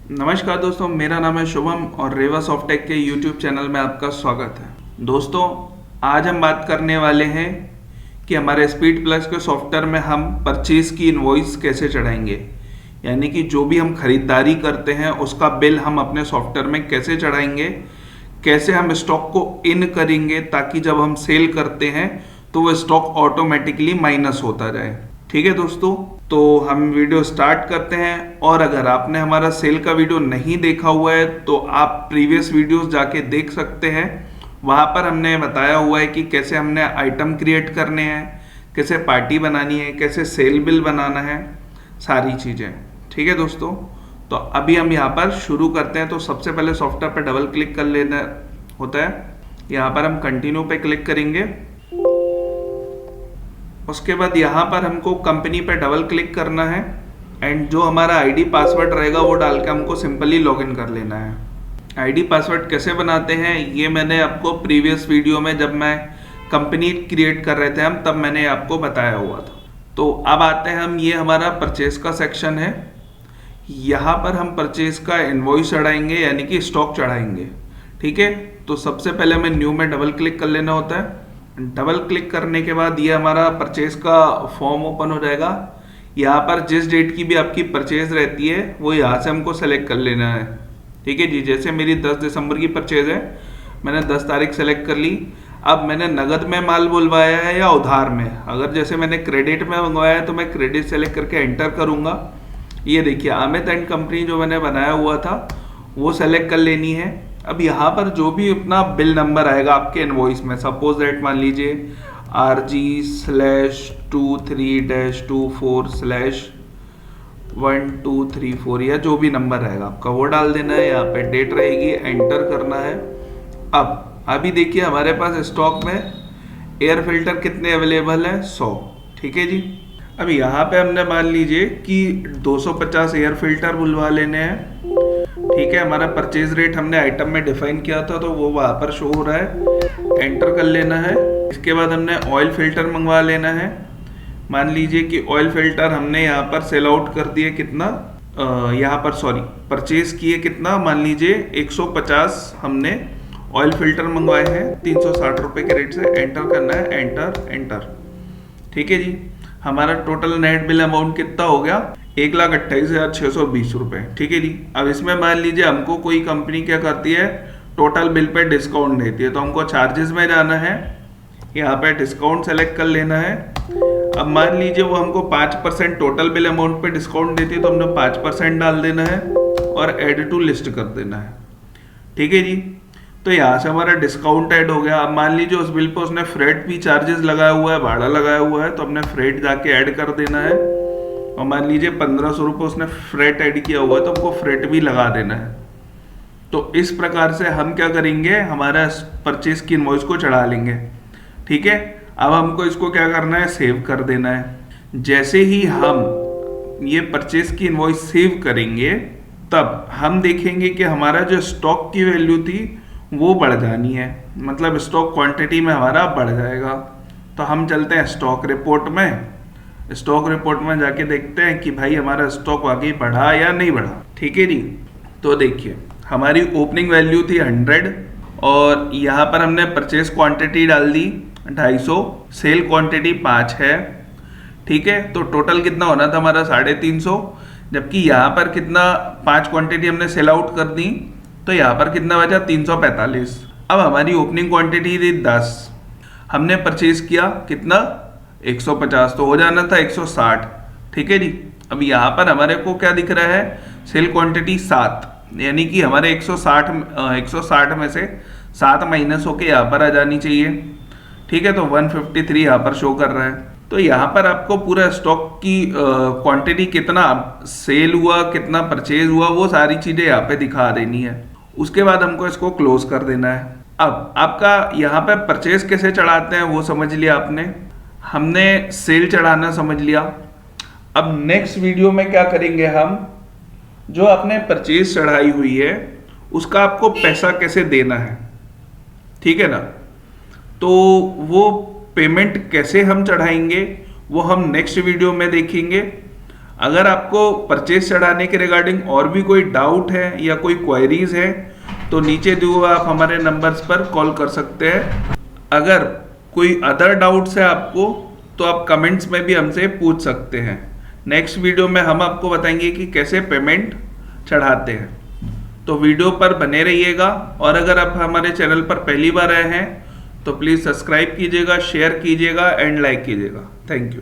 नमस्कार दोस्तों, मेरा नाम है शुभम और रेवा सॉफ्टेक के यूट्यूब चैनल में आपका स्वागत है। दोस्तों, आज हम बात करने वाले हैं कि हमारे स्पीड प्लस के सॉफ्टवेयर में हम परचेज की इनवॉइस कैसे चढ़ाएंगे। यानी कि जो भी हम खरीदारी करते हैं उसका बिल हम अपने सॉफ्टवेयर में कैसे चढ़ाएंगे, कैसे हम स्टॉक को इन करेंगे ताकि जब हम सेल करते हैं तो वो स्टॉक ऑटोमेटिकली माइनस होता जाए। ठीक है दोस्तों, तो हम वीडियो स्टार्ट करते हैं। और अगर आपने हमारा सेल का वीडियो नहीं देखा हुआ है तो आप प्रीवियस वीडियोस जाके देख सकते हैं। वहाँ पर हमने बताया हुआ है कि कैसे हमने आइटम क्रिएट करने हैं, कैसे पार्टी बनानी है, कैसे सेल बिल बनाना है, सारी चीज़ें। ठीक है दोस्तों, तो अभी हम यहाँ पर शुरू करते हैं। तो सबसे पहले सॉफ्टवेयर पर डबल क्लिक कर लेना होता है। यहाँ पर हम कंटिन्यू पे क्लिक करेंगे। उसके बाद यहाँ पर हमको कंपनी पे डबल क्लिक करना है एंड जो हमारा आईडी पासवर्ड रहेगा वो डाल के हमको सिंपली लॉगिन कर लेना है। आईडी पासवर्ड कैसे बनाते हैं ये मैंने आपको प्रीवियस वीडियो में, जब मैं कंपनी क्रिएट कर रहे थे हम, तब मैंने आपको बताया हुआ था। तो अब आते हैं हम, ये हमारा परचेज का सेक्शन है। यहाँ पर हम परचेज का इनवॉइस चढ़ाएंगे यानी कि स्टॉक चढ़ाएंगे। ठीक है, तो सबसे पहले हमें न्यू में डबल क्लिक कर लेना होता है। डबल क्लिक करने के बाद ये हमारा परचेज का फॉर्म ओपन हो जाएगा। यहाँ पर जिस डेट की भी आपकी परचेज रहती है वो यहाँ से हमको सेलेक्ट कर लेना है। ठीक है जी, जैसे मेरी 10 दिसंबर की परचेज है, मैंने 10 तारीख सेलेक्ट कर ली। अब मैंने नगद में माल बुलवाया है या उधार में। अगर जैसे मैंने क्रेडिट में मंगवाया है तो मैं क्रेडिट सेलेक्ट करके एंटर करूँगा। ये देखिए अमित एंड कंपनी जो मैंने बनाया हुआ था वो सेलेक्ट कर लेनी है। अब यहाँ पर जो भी अपना बिल नंबर आएगा आपके इनवॉइस में, सपोज दैट मान लीजिए RG/23-24/1234 या जो भी नंबर रहेगा आपका वो डाल देना है। यहाँ पे डेट रहेगी, एंटर करना है। अब अभी देखिए हमारे पास स्टॉक में एयर फिल्टर कितने अवेलेबल है, 100। ठीक है जी, अब यहाँ पे हमने मान लीजिए कि 250 एयर फिल्टर बुलवा लेने हैं। ठीक है, हमारा परचेज रेट हमने आइटम में डिफाइन किया था तो वो वहाँ पर शो हो रहा है, एंटर कर लेना है। इसके बाद हमने ऑयल फिल्टर मंगवा लेना है। मान लीजिए कि ऑयल फिल्टर हमने यहाँ पर सेल आउट कर दिए कितना, यहाँ पर सॉरी परचेज किए कितना, मान लीजिए 150 हमने ऑयल फिल्टर मंगवाए हैं 360 रुपये के रेट से। एंटर करना है, एंटर एंटर। ठीक है जी, हमारा टोटल नेट बिल अमाउंट कितना हो गया, 1,28,620 रुपये। ठीक है जी, अब इसमें मान लीजिए हमको कोई कंपनी क्या करती है, टोटल बिल पे डिस्काउंट देती है, तो हमको चार्जेस में जाना है। यहाँ पे डिस्काउंट सेलेक्ट कर लेना है। अब मान लीजिए वो हमको 5% टोटल बिल अमाउंट पे डिस्काउंट देती है तो हमने 5% डाल देना है और ऐड टू लिस्ट कर देना है। ठीक है जी, तो यहाँ से हमारा डिस्काउंट ऐड हो गया। अब मान लीजिए उस बिल पे उसने फ्रेट भी चार्जेस लगाया हुआ है, भाड़ा लगाया हुआ है, तो हमने फ्रेट जाके ऐड कर देना है। और मान लीजिए 1500 रुपये उसने फ्रेट ऐड किया हुआ है तो हमको फ्रेट भी लगा देना है। तो इस प्रकार से हम क्या करेंगे, हमारा परचेज की इनवॉइस को चढ़ा लेंगे। ठीक है, अब हमको इसको क्या करना है, सेव कर देना है। जैसे ही हम ये परचेज की इनवॉइस सेव करेंगे तब हम देखेंगे कि हमारा जो स्टॉक की वैल्यू थी वो बढ़ जानी है, मतलब स्टॉक क्वांटिटी में हमारा बढ़ जाएगा। तो हम चलते हैं स्टॉक रिपोर्ट में। स्टॉक रिपोर्ट में जाके देखते हैं कि भाई हमारा स्टॉक वाकई बढ़ा या नहीं बढ़ा। ठीक है जी, तो देखिए हमारी ओपनिंग वैल्यू थी 100 और यहाँ पर हमने परचेज क्वांटिटी डाल दी 250, सेल क्वांटिटी 5 है। ठीक है, तो टोटल कितना होना था हमारा 350, जबकि यहाँ पर कितना 5 क्वांटिटी हमने सेल आउट कर दी तो यहाँ पर कितना बचा 345। अब हमारी ओपनिंग क्वांटिटी थी 10, हमने परचेज किया कितना 150, तो हो जाना था 160। ठीक है जी, अब यहाँ पर हमारे को क्या दिख रहा है, सेल क्वांटिटी 7, यानी कि हमारे 160 में से 7 माइनस होके यहाँ पर आ जानी चाहिए। ठीक है, तो 153 यहाँ पर शो कर रहा है। तो यहाँ पर आपको पूरा स्टॉक की क्वांटिटी कितना सेल हुआ, कितना परचेज हुआ, वो सारी चीज़ें यहाँ पे दिखा देनी है। उसके बाद हमको इसको क्लोज कर देना है। अब आपका यहाँ पे परचेज कैसे चढ़ाते हैं वो समझ लिया आपने, हमने सेल चढ़ाना समझ लिया। अब नेक्स्ट वीडियो में क्या करेंगे, हम जो आपने परचेज चढ़ाई हुई है उसका आपको पैसा कैसे देना है। ठीक है ना, तो वो पेमेंट कैसे हम चढ़ाएंगे वो हम नेक्स्ट वीडियो में देखेंगे। अगर आपको परचेज चढ़ाने के रिगार्डिंग और भी कोई डाउट है या कोई क्वेरीज है तो नीचे दिए हुए आप हमारे नंबर्स पर कॉल कर सकते हैं। अगर कोई अदर डाउट्स है आपको तो आप कमेंट्स में भी हमसे पूछ सकते हैं। नेक्स्ट वीडियो में हम आपको बताएंगे कि कैसे पेमेंट चढ़ाते हैं, तो वीडियो पर बने रहिएगा। और अगर आप हमारे चैनल पर पहली बार आए हैं तो प्लीज़ सब्सक्राइब कीजिएगा, शेयर कीजिएगा एंड लाइक कीजिएगा। Thank you.